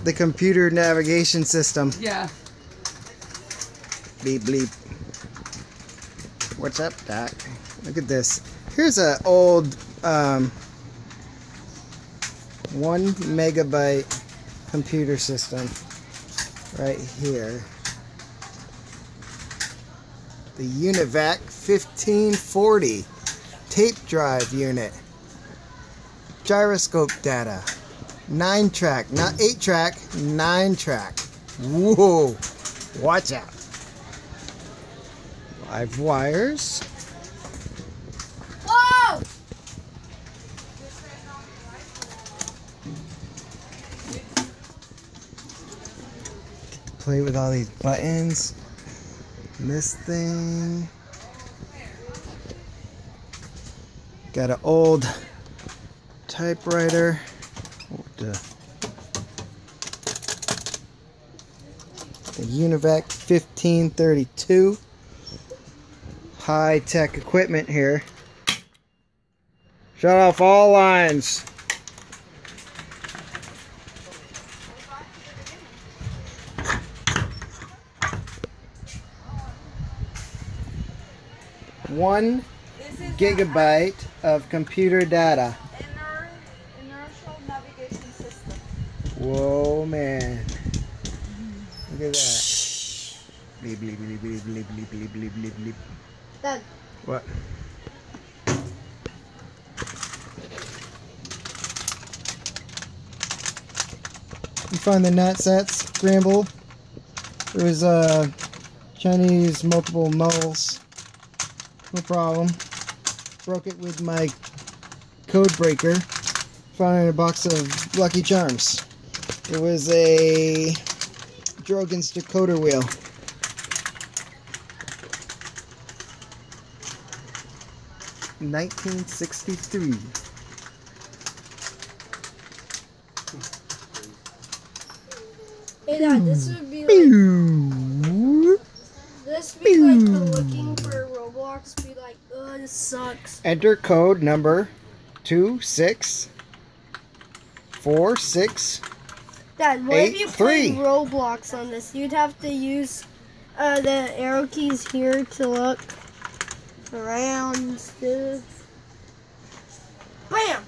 the computer navigation system. Yeah. Bleep bleep. What's up, Doc? Look at this. Here's an old 1 megabyte computer system right here. The Univac 1540 tape drive unit. Gyroscope data. 9-track, not 8-track, 9-track. Whoa! Watch out. 5 wires. Whoa! Play with all these buttons. And this thing. Got an old typewriter. The Univac 1532. High-tech equipment here. Shut off all lines. One gigabyte of computer data. Inertial navigation system. Whoa, man. Look at that. Bleep, bleep, bleep, bleep, bleep, bleep, bleep, bleep, bleep, bleep. Dad. What? You find the nut sets, Scramble. There was Chinese multiple nulls. No problem. Broke it with my code breaker. Found it in a box of Lucky Charms. It was a Drogan's decoder wheel. $1963. Hey Dad, this would be like the looking for Roblox be like, ugh, this sucks. Enter code number 2646. Dad, what if you 83. played Roblox on this? You'd have to use the arrow keys here to look around and stuff. Bam!